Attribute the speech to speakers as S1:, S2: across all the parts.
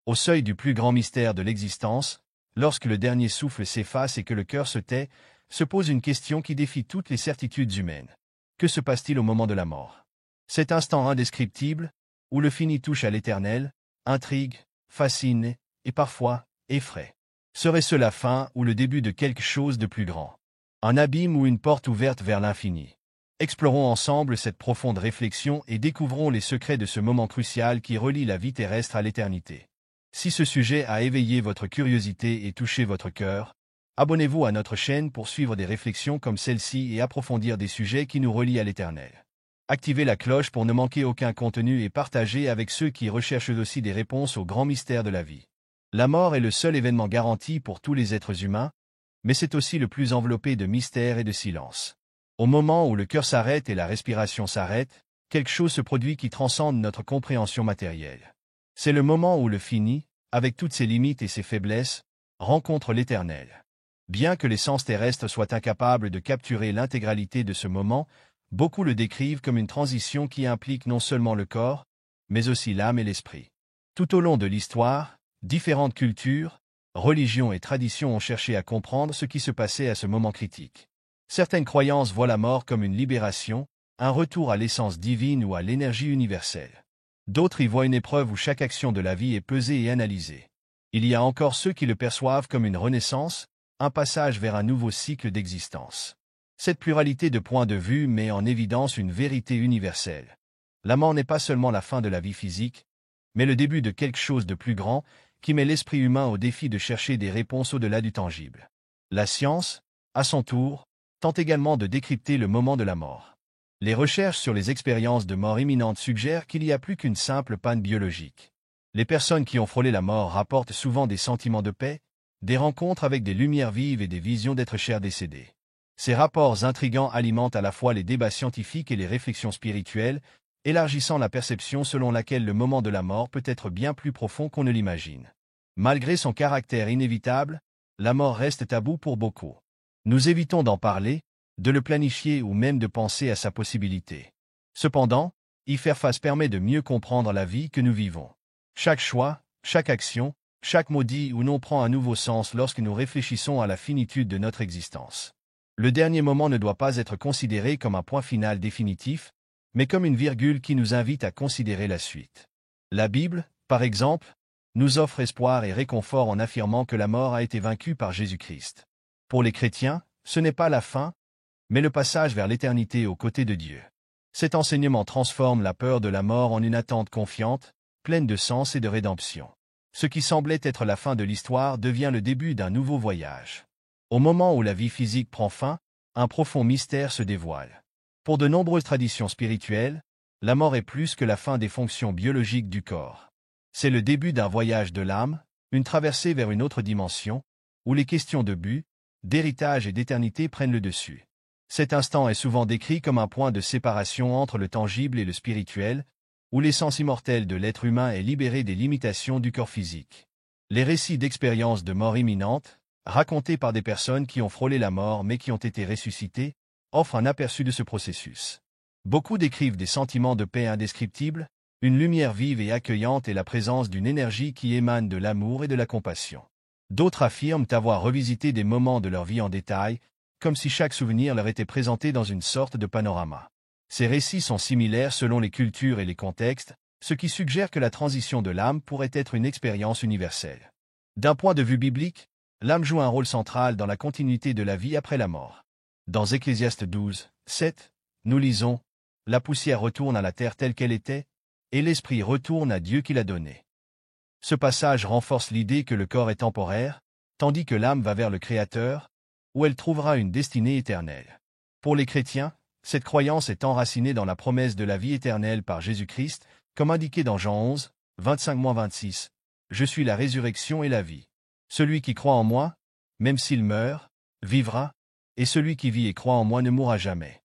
S1: Au seuil du plus grand mystère de l'existence, lorsque le dernier souffle s'efface et que le cœur se tait, se pose une question qui défie toutes les certitudes humaines. Que se passe-t-il au moment de la mort? Cet instant indescriptible, où le fini touche à l'éternel, intrigue, fascine et parfois effraie. Serait-ce la fin ou le début de quelque chose de plus grand? Un abîme ou une porte ouverte vers l'infini? Explorons ensemble cette profonde réflexion et découvrons les secrets de ce moment crucial qui relie la vie terrestre à l'éternité. Si ce sujet a éveillé votre curiosité et touché votre cœur, abonnez-vous à notre chaîne pour suivre des réflexions comme celle-ci et approfondir des sujets qui nous relient à l'Éternel. Activez la cloche pour ne manquer aucun contenu et partagez avec ceux qui recherchent aussi des réponses aux grands mystères de la vie. La mort est le seul événement garanti pour tous les êtres humains, mais c'est aussi le plus enveloppé de mystère et de silence. Au moment où le cœur s'arrête et la respiration s'arrête, quelque chose se produit qui transcende notre compréhension matérielle. C'est le moment où le fini, avec toutes ses limites et ses faiblesses, rencontre l'Éternel. Bien que les sens terrestres soient incapables de capturer l'intégralité de ce moment, beaucoup le décrivent comme une transition qui implique non seulement le corps, mais aussi l'âme et l'esprit. Tout au long de l'histoire, différentes cultures, religions et traditions ont cherché à comprendre ce qui se passait à ce moment critique. Certaines croyances voient la mort comme une libération, un retour à l'essence divine ou à l'énergie universelle. D'autres y voient une épreuve où chaque action de la vie est pesée et analysée. Il y a encore ceux qui le perçoivent comme une renaissance, un passage vers un nouveau cycle d'existence. Cette pluralité de points de vue met en évidence une vérité universelle. La mort n'est pas seulement la fin de la vie physique, mais le début de quelque chose de plus grand, qui met l'esprit humain au défi de chercher des réponses au-delà du tangible. La science, à son tour, tente également de décrypter le moment de la mort. Les recherches sur les expériences de mort imminente suggèrent qu'il n'y a plus qu'une simple panne biologique. Les personnes qui ont frôlé la mort rapportent souvent des sentiments de paix, des rencontres avec des lumières vives et des visions d'êtres chers décédés. Ces rapports intrigants alimentent à la fois les débats scientifiques et les réflexions spirituelles, élargissant la perception selon laquelle le moment de la mort peut être bien plus profond qu'on ne l'imagine. Malgré son caractère inévitable, la mort reste tabou pour beaucoup. Nous évitons d'en parler, de le planifier ou même de penser à sa possibilité. Cependant, y faire face permet de mieux comprendre la vie que nous vivons. Chaque choix, chaque action, chaque mot dit ou non prend un nouveau sens lorsque nous réfléchissons à la finitude de notre existence. Le dernier moment ne doit pas être considéré comme un point final définitif, mais comme une virgule qui nous invite à considérer la suite. La Bible, par exemple, nous offre espoir et réconfort en affirmant que la mort a été vaincue par Jésus-Christ. Pour les chrétiens, ce n'est pas la fin, mais le passage vers l'éternité aux côtés de Dieu. Cet enseignement transforme la peur de la mort en une attente confiante, pleine de sens et de rédemption. Ce qui semblait être la fin de l'histoire devient le début d'un nouveau voyage. Au moment où la vie physique prend fin, un profond mystère se dévoile. Pour de nombreuses traditions spirituelles, la mort est plus que la fin des fonctions biologiques du corps. C'est le début d'un voyage de l'âme, une traversée vers une autre dimension, où les questions de but, d'héritage et d'éternité prennent le dessus. Cet instant est souvent décrit comme un point de séparation entre le tangible et le spirituel, où l'essence immortelle de l'être humain est libérée des limitations du corps physique. Les récits d'expériences de mort imminente, racontés par des personnes qui ont frôlé la mort mais qui ont été ressuscitées, offrent un aperçu de ce processus. Beaucoup décrivent des sentiments de paix indescriptibles, une lumière vive et accueillante et la présence d'une énergie qui émane de l'amour et de la compassion. D'autres affirment avoir revisité des moments de leur vie en détail, comme si chaque souvenir leur était présenté dans une sorte de panorama. Ces récits sont similaires selon les cultures et les contextes, ce qui suggère que la transition de l'âme pourrait être une expérience universelle. D'un point de vue biblique, l'âme joue un rôle central dans la continuité de la vie après la mort. Dans Ecclésiaste 12, 7, nous lisons « La poussière retourne à la terre telle qu'elle était, et l'esprit retourne à Dieu qui l'a donné. » Ce passage renforce l'idée que le corps est temporaire, tandis que l'âme va vers le Créateur, où elle trouvera une destinée éternelle. Pour les chrétiens, cette croyance est enracinée dans la promesse de la vie éternelle par Jésus-Christ, comme indiqué dans Jean 11, 25-26. « Je suis la résurrection et la vie. Celui qui croit en moi, même s'il meurt, vivra, et celui qui vit et croit en moi ne mourra jamais. »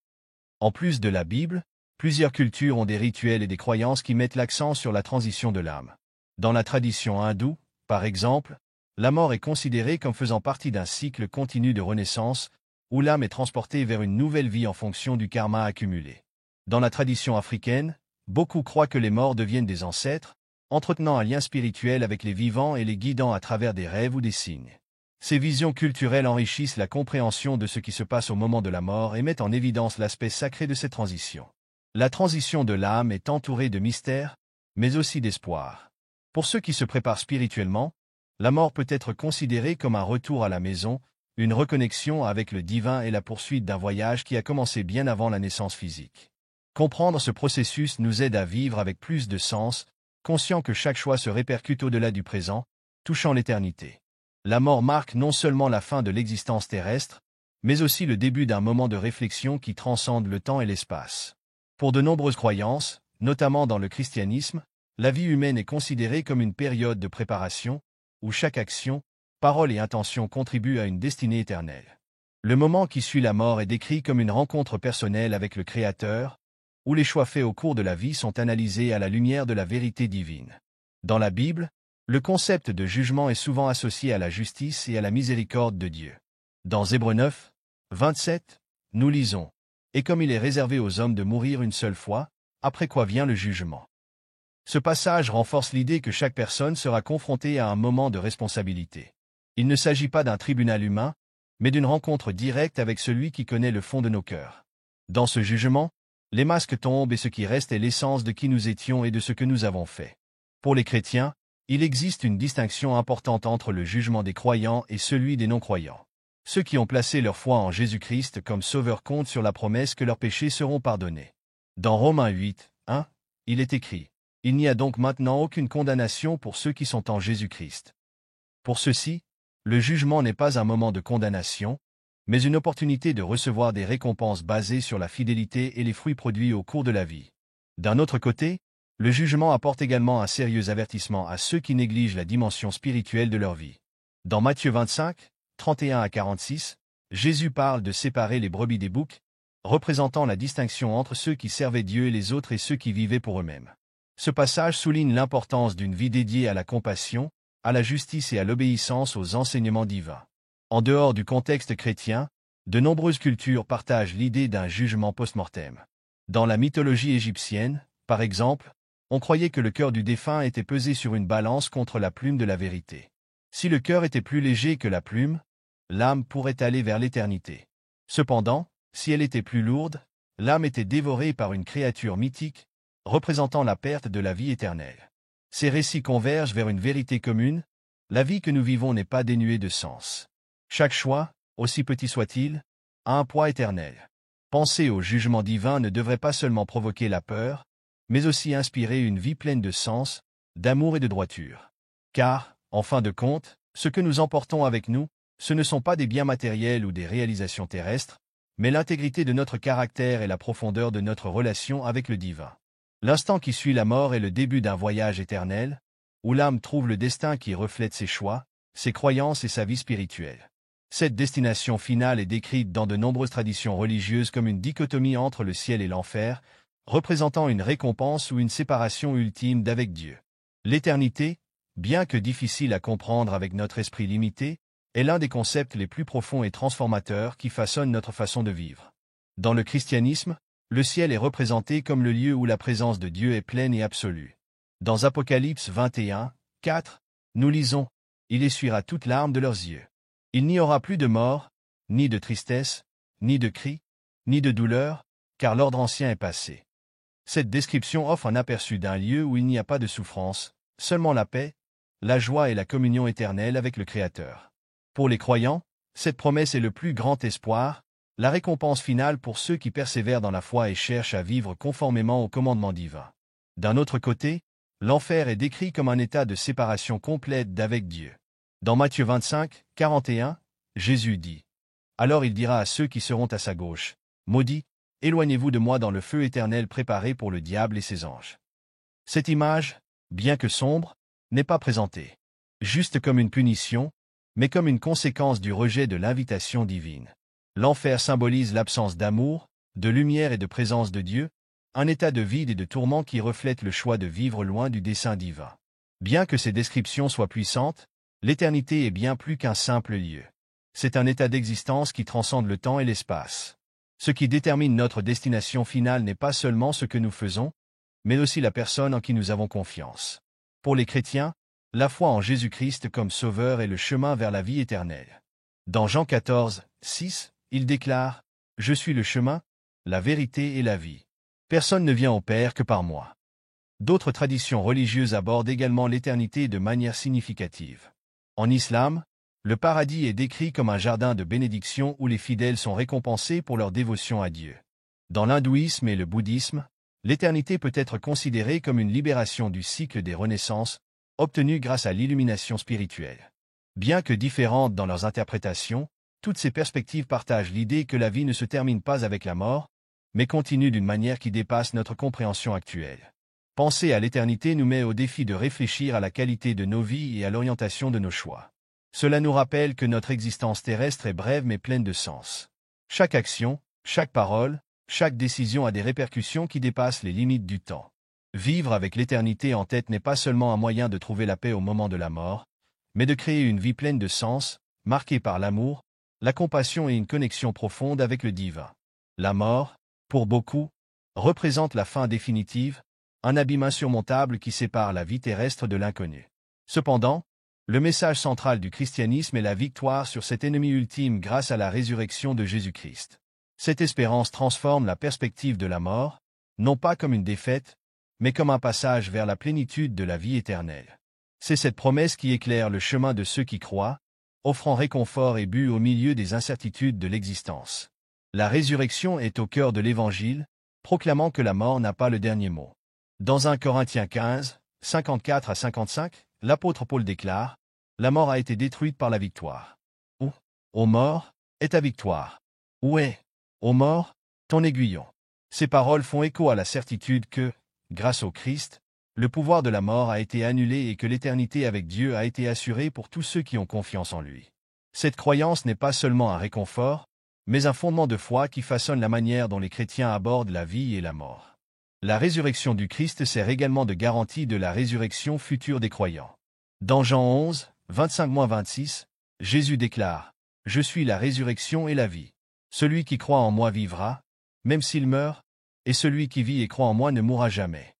S1: En plus de la Bible, plusieurs cultures ont des rituels et des croyances qui mettent l'accent sur la transition de l'âme. Dans la tradition hindoue, par exemple, la mort est considérée comme faisant partie d'un cycle continu de renaissance, où l'âme est transportée vers une nouvelle vie en fonction du karma accumulé. Dans la tradition africaine, beaucoup croient que les morts deviennent des ancêtres, entretenant un lien spirituel avec les vivants et les guidant à travers des rêves ou des signes. Ces visions culturelles enrichissent la compréhension de ce qui se passe au moment de la mort et mettent en évidence l'aspect sacré de cette transition. La transition de l'âme est entourée de mystères, mais aussi d'espoir. Pour ceux qui se préparent spirituellement, la mort peut être considérée comme un retour à la maison, une reconnexion avec le divin et la poursuite d'un voyage qui a commencé bien avant la naissance physique. Comprendre ce processus nous aide à vivre avec plus de sens, conscient que chaque choix se répercute au-delà du présent, touchant l'éternité. La mort marque non seulement la fin de l'existence terrestre, mais aussi le début d'un moment de réflexion qui transcende le temps et l'espace. Pour de nombreuses croyances, notamment dans le christianisme, la vie humaine est considérée comme une période de préparation, où chaque action, parole et intention contribuent à une destinée éternelle. Le moment qui suit la mort est décrit comme une rencontre personnelle avec le Créateur, où les choix faits au cours de la vie sont analysés à la lumière de la vérité divine. Dans la Bible, le concept de jugement est souvent associé à la justice et à la miséricorde de Dieu. Dans Hébreux 9, 27, nous lisons « Et comme il est réservé aux hommes de mourir une seule fois, après quoi vient le jugement ». Ce passage renforce l'idée que chaque personne sera confrontée à un moment de responsabilité. Il ne s'agit pas d'un tribunal humain, mais d'une rencontre directe avec celui qui connaît le fond de nos cœurs. Dans ce jugement, les masques tombent et ce qui reste est l'essence de qui nous étions et de ce que nous avons fait. Pour les chrétiens, il existe une distinction importante entre le jugement des croyants et celui des non-croyants. Ceux qui ont placé leur foi en Jésus-Christ comme sauveur comptent sur la promesse que leurs péchés seront pardonnés. Dans Romains 8, 1, il est écrit « Il n'y a donc maintenant aucune condamnation pour ceux qui sont en Jésus-Christ. » Pour ceux-ci, le jugement n'est pas un moment de condamnation, mais une opportunité de recevoir des récompenses basées sur la fidélité et les fruits produits au cours de la vie. D'un autre côté, le jugement apporte également un sérieux avertissement à ceux qui négligent la dimension spirituelle de leur vie. Dans Matthieu 25, 31 à 46, Jésus parle de séparer les brebis des boucs, représentant la distinction entre ceux qui servaient Dieu et les autres et ceux qui vivaient pour eux-mêmes. Ce passage souligne l'importance d'une vie dédiée à la compassion, à la justice et à l'obéissance aux enseignements divins. En dehors du contexte chrétien, de nombreuses cultures partagent l'idée d'un jugement post-mortem. Dans la mythologie égyptienne, par exemple, on croyait que le cœur du défunt était pesé sur une balance contre la plume de la vérité. Si le cœur était plus léger que la plume, l'âme pourrait aller vers l'éternité. Cependant, si elle était plus lourde, l'âme était dévorée par une créature mythique, représentant la perte de la vie éternelle. Ces récits convergent vers une vérité commune, la vie que nous vivons n'est pas dénuée de sens. Chaque choix, aussi petit soit-il, a un poids éternel. Penser au jugement divin ne devrait pas seulement provoquer la peur, mais aussi inspirer une vie pleine de sens, d'amour et de droiture. Car, en fin de compte, ce que nous emportons avec nous, ce ne sont pas des biens matériels ou des réalisations terrestres, mais l'intégrité de notre caractère et la profondeur de notre relation avec le divin. L'instant qui suit la mort est le début d'un voyage éternel, où l'âme trouve le destin qui reflète ses choix, ses croyances et sa vie spirituelle. Cette destination finale est décrite dans de nombreuses traditions religieuses comme une dichotomie entre le ciel et l'enfer, représentant une récompense ou une séparation ultime d'avec Dieu. L'éternité, bien que difficile à comprendre avec notre esprit limité, est l'un des concepts les plus profonds et transformateurs qui façonnent notre façon de vivre. Dans le christianisme, le ciel est représenté comme le lieu où la présence de Dieu est pleine et absolue. Dans Apocalypse 21, 4, nous lisons « Il essuiera toute larme de leurs yeux. Il n'y aura plus de mort, ni de tristesse, ni de cris, ni de douleur, car l'ordre ancien est passé. » Cette description offre un aperçu d'un lieu où il n'y a pas de souffrance, seulement la paix, la joie et la communion éternelle avec le Créateur. Pour les croyants, cette promesse est le plus grand espoir, la récompense finale pour ceux qui persévèrent dans la foi et cherchent à vivre conformément aux commandements divins. D'un autre côté, l'enfer est décrit comme un état de séparation complète d'avec Dieu. Dans Matthieu 25, 41, Jésus dit « Alors il dira à ceux qui seront à sa gauche, « Maudits, éloignez-vous de moi dans le feu éternel préparé pour le diable et ses anges. » Cette image, bien que sombre, n'est pas présentée juste comme une punition, mais comme une conséquence du rejet de l'invitation divine. L'enfer symbolise l'absence d'amour, de lumière et de présence de Dieu, un état de vide et de tourment qui reflète le choix de vivre loin du dessein divin. Bien que ces descriptions soient puissantes, l'éternité est bien plus qu'un simple lieu. C'est un état d'existence qui transcende le temps et l'espace. Ce qui détermine notre destination finale n'est pas seulement ce que nous faisons, mais aussi la personne en qui nous avons confiance. Pour les chrétiens, la foi en Jésus-Christ comme Sauveur est le chemin vers la vie éternelle. Dans Jean 14, 6, il déclare « Je suis le chemin, la vérité et la vie. Personne ne vient au Père que par moi. » D'autres traditions religieuses abordent également l'éternité de manière significative. En islam, le paradis est décrit comme un jardin de bénédiction où les fidèles sont récompensés pour leur dévotion à Dieu. Dans l'hindouisme et le bouddhisme, l'éternité peut être considérée comme une libération du cycle des renaissances, obtenue grâce à l'illumination spirituelle. Bien que différentes dans leurs interprétations, toutes ces perspectives partagent l'idée que la vie ne se termine pas avec la mort, mais continue d'une manière qui dépasse notre compréhension actuelle. Penser à l'éternité nous met au défi de réfléchir à la qualité de nos vies et à l'orientation de nos choix. Cela nous rappelle que notre existence terrestre est brève mais pleine de sens. Chaque action, chaque parole, chaque décision a des répercussions qui dépassent les limites du temps. Vivre avec l'éternité en tête n'est pas seulement un moyen de trouver la paix au moment de la mort, mais de créer une vie pleine de sens, marquée par l'amour, la compassion et une connexion profonde avec le divin. La mort, pour beaucoup, représente la fin définitive, un abîme insurmontable qui sépare la vie terrestre de l'inconnu. Cependant, le message central du christianisme est la victoire sur cet ennemi ultime grâce à la résurrection de Jésus-Christ. Cette espérance transforme la perspective de la mort, non pas comme une défaite, mais comme un passage vers la plénitude de la vie éternelle. C'est cette promesse qui éclaire le chemin de ceux qui croient, offrant réconfort et but au milieu des incertitudes de l'existence. La résurrection est au cœur de l'Évangile, proclamant que la mort n'a pas le dernier mot. Dans 1 Corinthiens 15, 54 à 55, l'apôtre Paul déclare « La mort a été détruite par la victoire. Où, ô mort, est ta victoire? Où est, ô mort, ton aiguillon ?» Ces paroles font écho à la certitude que, grâce au Christ, le pouvoir de la mort a été annulé et que l'éternité avec Dieu a été assurée pour tous ceux qui ont confiance en lui. Cette croyance n'est pas seulement un réconfort, mais un fondement de foi qui façonne la manière dont les chrétiens abordent la vie et la mort. La résurrection du Christ sert également de garantie de la résurrection future des croyants. Dans Jean 11, 25-26, Jésus déclare « Je suis la résurrection et la vie. Celui qui croit en moi vivra, même s'il meurt, et celui qui vit et croit en moi ne mourra jamais. »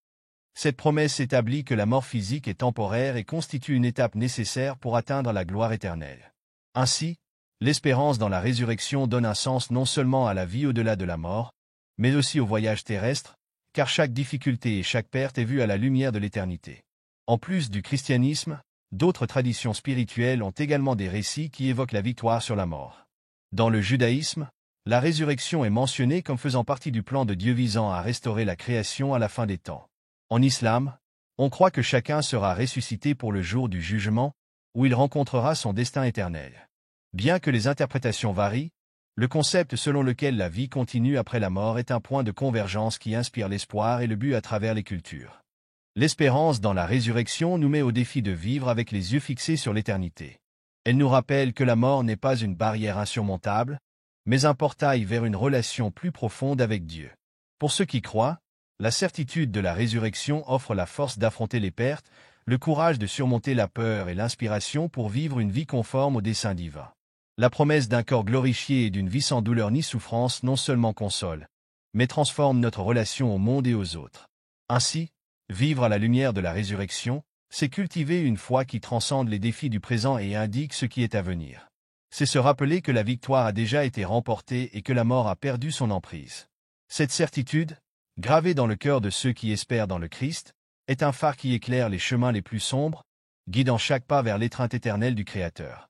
S1: Cette promesse établit que la mort physique est temporaire et constitue une étape nécessaire pour atteindre la gloire éternelle. Ainsi, l'espérance dans la résurrection donne un sens non seulement à la vie au-delà de la mort, mais aussi au voyage terrestre, car chaque difficulté et chaque perte est vue à la lumière de l'éternité. En plus du christianisme, d'autres traditions spirituelles ont également des récits qui évoquent la victoire sur la mort. Dans le judaïsme, la résurrection est mentionnée comme faisant partie du plan de Dieu visant à restaurer la création à la fin des temps. En islam, on croit que chacun sera ressuscité pour le jour du jugement, où il rencontrera son destin éternel. Bien que les interprétations varient, le concept selon lequel la vie continue après la mort est un point de convergence qui inspire l'espoir et le but à travers les cultures. L'espérance dans la résurrection nous met au défi de vivre avec les yeux fixés sur l'éternité. Elle nous rappelle que la mort n'est pas une barrière insurmontable, mais un portail vers une relation plus profonde avec Dieu. Pour ceux qui croient, la certitude de la résurrection offre la force d'affronter les pertes, le courage de surmonter la peur et l'inspiration pour vivre une vie conforme au dessein divin. La promesse d'un corps glorifié et d'une vie sans douleur ni souffrance non seulement console, mais transforme notre relation au monde et aux autres. Ainsi, vivre à la lumière de la résurrection, c'est cultiver une foi qui transcende les défis du présent et indique ce qui est à venir. C'est se rappeler que la victoire a déjà été remportée et que la mort a perdu son emprise. Cette certitude, gravée dans le cœur de ceux qui espèrent dans le Christ, est un phare qui éclaire les chemins les plus sombres, guidant chaque pas vers l'étreinte éternelle du Créateur.